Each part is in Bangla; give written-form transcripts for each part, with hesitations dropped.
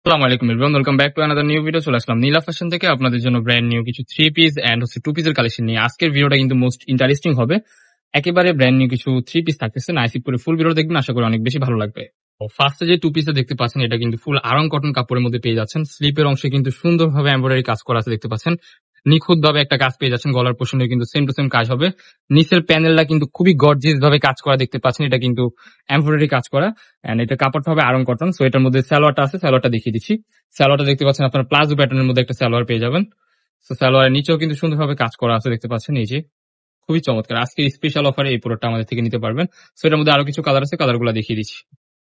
আসসালামু আলাইকুম everyone, welcome back to another new video. চলে আসলাম নীলা ফ্যাশন থেকে আপনাদের জন্য ব্র্যান্ড নিউ কিছু 3 পিস এন্ড 2 পিসের কালেকশন নিয়ে। আজকের ভিডিওটা কিন্তু মোস্ট ইন্টারেস্টিং হবে। একেবারে ব্র্যান্ড নিউ কিছু 3 পিস থাকতেছে, নাইসিপ করে ফুল ভিডিও দেখবেন, আশা করি অনেক বেশি ভালো লাগবে। ফার্স্টে যে 2 পিসে দেখতে পাচ্ছেন এটা কিন্তু ফুল আরং কটন কাপড়ের মধ্যে পেয়ে যাচ্ছেন। স্লিপের অংশে কিন্তু সুন্দরভাবে এমব্রয়ডারি কাজ করা আছে, দেখতে পাচ্ছেন নিখুঁত ভাবে একটা কাজ পেয়ে যাচ্ছেন। গলার পোর্শনে কিন্তু সেম টু সেম কাজ হবে। নিচের প্যানেলটা কিন্তু খুবই গর্জিয়াস ভাবে কাজ করা দেখতে পাচ্ছেন, এটা কিন্তু এমব্রয়ডারি কাজ করা এন্ড এটা কাপড়টা হবে আরং কটন। সো এটার মধ্যে সালোয়ারটা আছে, সালোয়ারটা দেখিয়ে দিচ্ছি। সালোয়ারটা দেখতে পাচ্ছেন আপনার প্লাজো প্যাটার্নের মধ্যে একটা সালোয়ার পেয়ে যাবেন। সো সালোয়ারের নিচেও কিন্তু সুন্দরভাবে কাজ করা আছে, দেখতে পাচ্ছেন এই যে খুবই চমৎকার। আজকে স্পেশাল অফারে এই প্রোডাক্টটা আমাদের থেকে নিতে পারবেন। সো এটার মধ্যে আরো কিছু কালার আছে, কালারগুলো দেখিয়ে দিচ্ছি।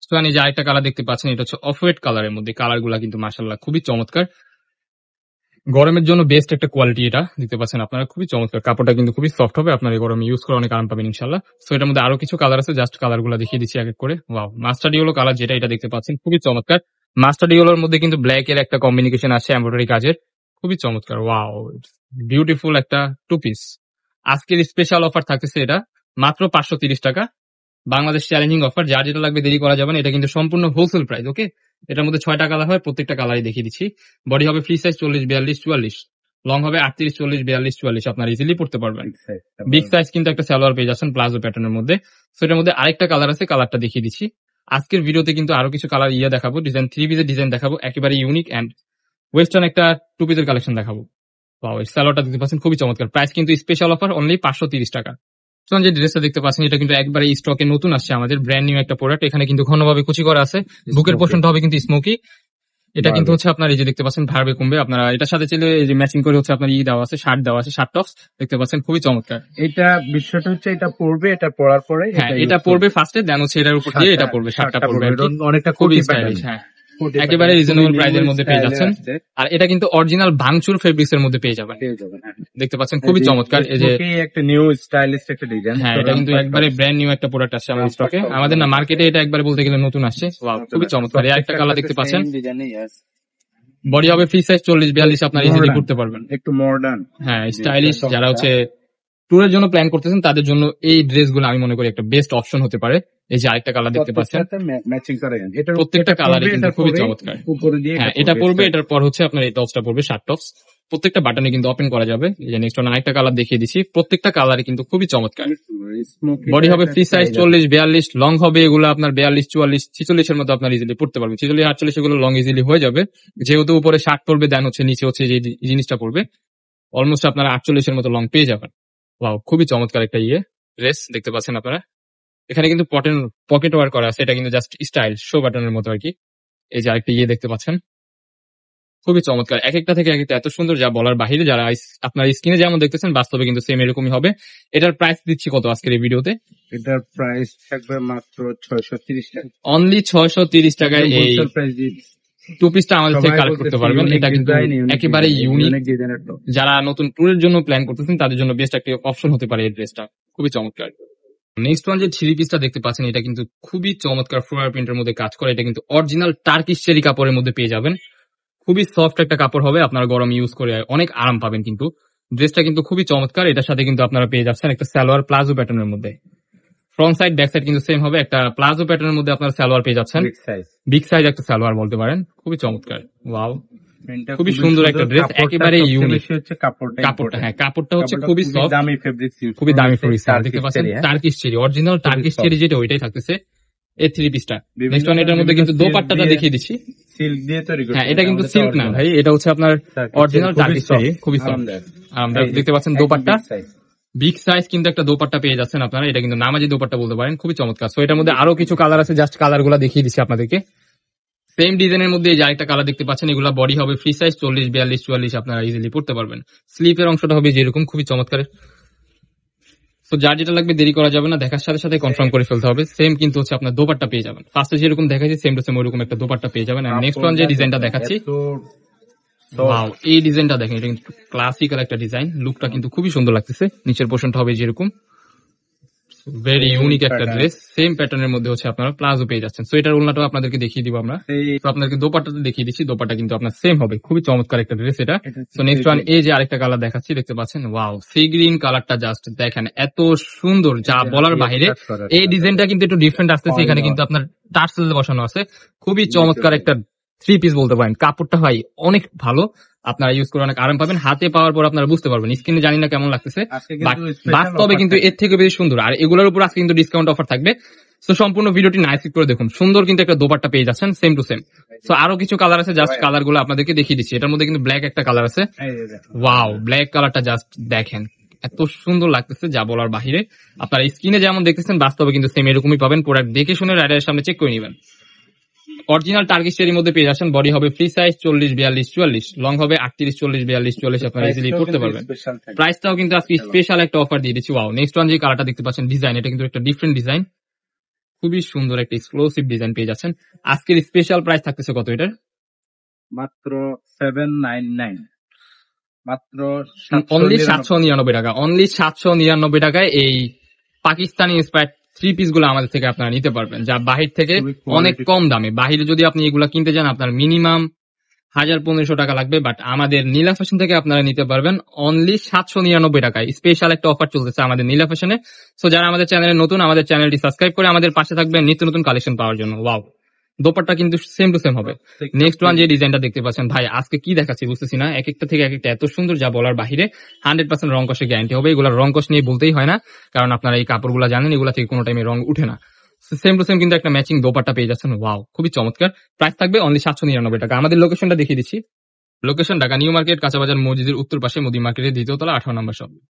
সো এই যে আরেকটা কালার দেখতে পাচ্ছেন, এটা হচ্ছে অফ হোয়াইট কালারের মধ্যে। কালারগুলো কিন্তু মাশাআল্লাহ খুবই চমৎকার, গরমের জন্য বেস্ট একটা কোয়ালিটি। এটা দেখতে পাচ্ছেন আপনারা, খুবই চমৎকার। কাপড়টা কিন্তু খুবই সফট হবে, আপনার এই গরমে ইউজ করে অনেক আরাম পাবেন ইনশাআল্লাহ। সো এটার মধ্যে আরো কিছু কালার আছে, জাস্ট কালারগুলো দেখিয়ে দিচ্ছি এক এক করে। ওয়াও, মাস্টার্ড ইয়েলো কালার যেটা, এটা দেখতে পাচ্ছেন খুবই চমৎকার। মাস্টার্ড ইয়েলোর মধ্যে কিন্তু ব্ল্যাক এর একটা কম্বিনেশন আছে এমব্রয়ডারি কাজের, খুবই চমৎকার। ওয়াও, বিউটিফুল একটা 2 পিস। আজকের স্পেশাল অফার থাকতেছে এটা মাত্র 530 টাকা, বাংলাদেশ চ্যালেঞ্জিং অফার। যার যেটা লাগবে দেরি করা যাবে না, এটা কিন্তু সম্পূর্ণ হোলসেল প্রাইস। ওকে, এটার মধ্যে 6টা কালার হয়, প্রত্যেকটা কালারই দেখিয়ে দিচ্ছি। বডি হবে ফ্রি সাইজ 40, 42, 44, লং হবে 38, 40, 42, 44, আপনার ইজিলি পড়তে পারবেন। বিগ সাইজ কিন্তু একটা সালোয়ার পেয়ে যাচ্ছেন প্লাজো প্যাটার্নের মধ্যে। সো এটার মধ্যে আরেকটা কালার আছে, কালারটা দেখিয়ে দিচ্ছি। আজকের ভিডিওতে কিন্তু আরো কিছু কালার দেখাবো, ডিজাইন 3 পিসের ডিজাইন দেখাবো, একেবারে ইউনিক এন্ড ওয়েস্টার্ন একটা 2 পিসের কালেকশন দেখাবো। ওয়াও, এই সালোয়ারটা দেখতে পাচ্ছেন খুবই চমৎকার। প্রাইস কিন্তু স্পেশাল অফার অনলি 530 টাকা। যে ড্রেসটা দেখতে পাচ্ছেন এটা কিন্তু একবারে স্টকে নতুন আসছে, আমাদের ব্র্যান্ড নিউ একটা প্রোডাক্ট। এখানে কিন্তু ঘনভাবে কুচি করা আছে, বুকের পোর্শনটা হবে কিন্তু স্মোকি। এটা কিন্তু হচ্ছে আপনার এই যে দেখতে পাচ্ছেন ভার্বে কমবে, আপনারা এটার সাথে চাইলে এই যে ম্যাচিং করে হচ্ছে আপনার দেওয়া আছে, শার্ট দেওয়া আছে, শার্ট টপস দেখতে পাচ্ছেন খুবই চমৎকার। এটা বিষয়টা হচ্ছে এটা পড়বে, এটা পড়ার পরে হ্যাঁ এটা পড়বে ফার্স্টে, দেন হচ্ছে এটার উপর দিয়ে এটা পড়বে, শার্টটা পড়বে। অনেকটা খুবই স্টাইলিশ, হ্যাঁ একেবারে রিজনেবল প্রাইসের মধ্যে পেয়ে যাচ্ছেন। আর এটা কিন্তু অরিজিনাল ভাঙচুর ফেব্রিক্স এর মধ্যে পেয়ে যাবেন, দেখতে পাচ্ছেন খুবই চমৎকার। এই যে একটা নিউ স্টাইলিশ একটা ডিজাইন, হ্যাঁ এটা কিন্তু একবারে ব্র্যান্ড নিউ একটা প্রোডাক্ট আসছে আমাদের স্টকে, আমাদের না মার্কেটে এটা একবারে বলতে গেলে নতুন আসছে। ওয়াও, খুবই চমৎকার। এই একটা কালার দেখতে পাচ্ছেন, বডি হবে ফ্রি সাইজ 40, 42, আপনারা ইজিলি করতে পারবেন। একটু মডার্ন, হ্যাঁ স্টাইলিশ, যারা হচ্ছে ট্যুরের জন্য প্ল্যান করতেছেন তাদের জন্য এই ড্রেসগুলো আমি মনে করি একটা বেস্ট অপশন হতে পারে। এই যে আরেকটা কালার দেখতে পাচ্ছেন, ম্যাচিং করে প্রত্যেকটা কালারে কিন্তু খুবই চমৎকার। হ্যাঁ এটা পড়বে, এটার পর হচ্ছে আপনার এই টপসটা পড়বে, শার্ট টপস। প্রত্যেকটা বাটনে কিন্তু ওপেন করা যাবে। এই যে নেক্সট আরেকটা কালার দেখিয়ে দিচ্ছি, প্রত্যেকটা কালারে কিন্তু খুবই চমৎকার। বডি হবে ফ্রি সাইজ 40, 42, লং হবে এগুলো আপনার 42, 44, 46 এর মধ্যে আপনার ইজিলি পড়তে পারবেন। 46, 48 এগুলো লং ইজিলি হয়ে যাবে, যেহেতু উপরে শার্ট পড়বে, দেন হচ্ছে নিচে হচ্ছে যে জিনিসটা পড়বে, অলমোস্ট আপনারা 48 এর মতো লং পেয়ে যাবেন। ওয়াও, খুবই চমৎকার একটা ড্রেস দেখতে পাচ্ছেন আপনারা। এখানে কিন্তু পকেট ওয়ার করা আছে, এটা কিন্তু জাস্ট স্টাইল শো বাটনের মতো আর কি। এই যে আরেকটা দেখতে পাচ্ছেন, খুবই চমৎকার। এক একটা থেকে এক একটা এত সুন্দর যা বলার বাহিরে। যারা আপনার স্ক্রিনে যেমন দেখতেছেন বাস্তবে কিন্তু সেম এরকমই হবে। এটার প্রাইস দিচ্ছি কত আজকের এই ভিডিওতে? এটার প্রাইস থাকবে মাত্র 630 টাকা, অনলি 630 টাকায় এই 2 পিসটা আমাদের থেকে কালেক্ট করতে পারবেন। এটা কিন্তু একেবারে ইউনিক, যারা নতুন ট্যুরের জন্য প্ল্যান করতেছেন তাদের জন্য বেস্ট একটা অপশন হতে পারে এই ড্রেসটা, খুবই চমৎকার। নেক্সট ওয়ান যে 3 পিসটা দেখতে পাচ্ছেন, এটা কিন্তু খুবই চমৎকার ফ্লোরাল প্রিন্টের মধ্যে কাজ করে। এটা কিন্তু অরিজিনাল টার্কিশ চেরি কাপড়ের মধ্যে পেয়ে যাবেন, খুবই সফট একটা কাপড় হবে, আপনারা গরম ইউজ করে অনেক আরাম পাবেন। কিন্তু ড্রেসটা কিন্তু খুবই চমৎকার। এটার সাথে কিন্তু আপনারা পেয়ে যাচ্ছেন একটা সালোয়ার প্লাজো প্যাটার্নের মধ্যে, ফ্রন্ট সাইড ব্যাক সাইড কিন্তু সেম হবে। একটা প্লাজো প্যাটার্নের মধ্যে আপনারা সালোয়ার পেয়ে যাচ্ছেন, বিগ সাইজ একটা সালোয়ার বলতে পারেন, খুবই চমৎকার। ওয়াও, খুবই সুন্দর একটা ড্রেস, একেবারে ইউনিক। কাপড়টা হ্যাঁ কাপড়টা হচ্ছে খুবই সফট, খুবই দামি ফেব্রিক্স। দেখতে পাচ্ছেন Turkish cherry, original Turkish cherry যেটা ওইটাই থাকতেছে এই 3 পিসটা। নেক্সট ওয়ান এটার মধ্যে কিন্তু দোপাট্টাটা দেখিয়ে দিচ্ছি। সিল্ক দিয়ে তৈরি করা, হ্যাঁ এটা কিন্তু সিল্ক না ভাই, এটা হচ্ছে আপনার অরিজিনাল টার্কিশ চেরি, খুবই সফট। আমরা দেখতে পাচ্ছেন দোপাট্টা বিগ সাইজ কিন্তু একটা দোপাট্টা পেয়ে যাচ্ছেন আপনারা, এটা কিন্তু নামাজি দোপাট্টা বলতে পারেন, খুবই চমৎকার। সো এটার মধ্যে আরো কিছু কালার আছে, জাস্ট কালারগুলো দেখিয়ে দিচ্ছি আপনাদেরকে। সেম ডিজাইনের মধ্যে এই যে আরেকটা কালার দেখতে পাচ্ছেন, এগুলা বডি হবে ফ্রি সাইজ 40, 42, 44, আপনারা ইজিলি পড়তে পারবেন। স্লিপের অংশটা হবে যেরকম, খুবই চমৎকার। তো যার যেটা লাগবে দেরি করা যাবে না, দেখার সাথে সাথে কনফার্ম করে ফেলতে হবে। সেম কিন্তু হচ্ছে আপনার দোপাট্টা পেয়ে যাবেন, ফার্স্টে যেরকম দেখাচ্ছি সেম টু সেম ওইরকম একটা দোপাট্টা পেয়ে যাবেন। আর নেক্সট ওয়ান যে ডিজাইনটা দেখাচ্ছি, ওয়াও এই ডিজাইনটা দেখেন, এটা কিন্তু ক্লাসিক্যাল একটা ডিজাইন, লুকটা কিন্তু খুবই সুন্দর লাগতেছে। নিচের পোর্শনটা হবে যেরকম, ভেরি ইউনিক একটা ড্রেস, সেম প্যাটার্নের মধ্যে হচ্ছে আপনারা প্লাজো পেয়ে যাচ্ছেন। সো এটার ওড়নাটাও আপনাদেরকে দেখিয়ে দিব আমরা, তো আপনাদেরকে দোপাট্টাটা দেখিয়ে দিচ্ছি। দোপাট্টা কিন্তু আপনার সেম হবে, খুবই চমৎকার একটা ড্রেস এটা। সো নেক্সট ওয়ান এই যে আরেকটা কালার দেখাচ্ছি, দেখতে পাচ্ছেন ওয়াও সি গ্রিন কালারটা, জাস্ট দেখেন এত সুন্দর যা বলার বাহিরে। এই ডিজাইনটা কিন্তু একটু ডিফারেন্ট আসতেছে, এখানে কিন্তু আপনার টার্সেল বসানো আছে, খুবই চমৎকার একটা থ্রি পিস বলতে পারেন। কাপড়টা ভাই অনেক ভালো, আপনারা ইউজ করে অনেক আরাম পাবেন। হাতে পাওয়ার পর আপনারা বুঝতে পারবেন, স্কিনে জানি না কেমন লাগতেছে, আজকে বাট কিন্তু special বাস্তবে offer কিন্তু থাকবে। এর থেকে বেশি সুন্দর। আর এগুলোর উপর আজকে কিন্তু ডিসকাউন্ট অফার থাকবে। তো সম্পূর্ণ ভিডিওটি নাইস করে দেখুন, সুন্দর কিন্তু একটা দোপাট্টা পেয়ে যাচ্ছেন সেম টু সেম। তো আরো কিছু কালার আছে, জাস্ট কালার গুলো আপনাদেরকে দেখিয়ে দিচ্ছি। এটার মধ্যে কিন্তু ব্ল্যাক একটা কালার আছে, এই যে দেখুন। ওয়াও, ব্ল্যাক কালারটা জাস্ট দেখেন, এত সুন্দর লাগতেছে যা বলার বাহিরে। আপনার স্ক্রিনে যেমন দেখতেছেন বাস্তবে কিন্তু সেম এরকমই পাবেন। প্রোডাক্ট দেখে শুনে রাইডারের সামনে চেক করে নেবেন। অরিজিনাল টার্কিশ এর মধ্যে পেয়ে যাচ্ছেন। বডি হবে ফ্রি সাইজ 40, 42, 44, লং হবে 38, 40, 42, 44, আপনারা ইজিলি Price-টাও করতে কিন্তু পারবেন। special থাকবে। প্রাইসটাও কিন্তু আজকে স্পেশাল একটা অফার দিয়ে দিচ্ছি। ওয়াও, নেক্সট ওয়ান যে কালারটা দেখতে পাচ্ছেন, ডিজাইন, এটা কিন্তু একটা ডিফারেন্ট ডিজাইন, খুবই সুন্দর একটা এক্সক্লুসিভ ডিজাইন পেয়ে যাচ্ছেন। আজকের স্পেশাল প্রাইস থাকতেছে কত এটার? মাত্র 799, মাত্র অনলি 799 799 টাকা, অনলি 799 টাকায় এই পাকিস্তানি ইন্সপায়ার্ড থ্রি পিস গুলো আমাদের থেকে আপনারা নিতে পারবেন, যা বাহির থেকে খুবই quality। অনেক কম দামে। বাহিরে যদি আপনি এগুলা কিনতে যান আপনার মিনিমাম 1000-1500 টাকা লাগবে, বাট আমাদের নীলা ফ্যাশন থেকে আপনারা নিতে পারবেন অনলি 799 টাকায়। স্পেশাল একটা অফার চলতেছে আমাদের নীলা ফ্যাশনে। সো যারা আমাদের চ্যানেলে নতুন, আমাদের চ্যানেলটি সাবস্ক্রাইব করে আমাদের পাশে থাকবেন নিত্য নতুন কালেকশন পাওয়ার জন্য। ওয়াও, দোপাট্টা কিন্তু সেম টু সেম হবে। নেক্সট ওয়ান যে ডিজাইনটা দেখতে পাচ্ছেন, ভাই আজকে কি দেখাচ্ছি বুঝতেছি না, এক একটা থেকে এক একটা এত সুন্দর যা বলার বাহিরে। 100% রং কষে গ্যারান্টি হবে, এগুলো রং কষ নিয়ে বলতেই হয় না, কারণ আপনারা এই কাপড়গুলো জানেন এগুলা থেকে কোনো টাইমে রং উঠে না। সেম টু সেম কিন্তু একটা ম্যাচিং দোপাট্টা পেয়ে যাচ্ছেন। ওয়াও, খুবই চমৎকার। প্রাইস থাকবে অনলি 799 টাকা। আমাদের লোকেশনটা দেখিয়ে দিচ্ছি। লোকেশন ঢাকা নিউ মার্কেট, কাঁচাবাজার মসজিদের উত্তর পাশে, মোদি মার্কেটের দ্বিতীয় তলা, 18 নম্বর শপ।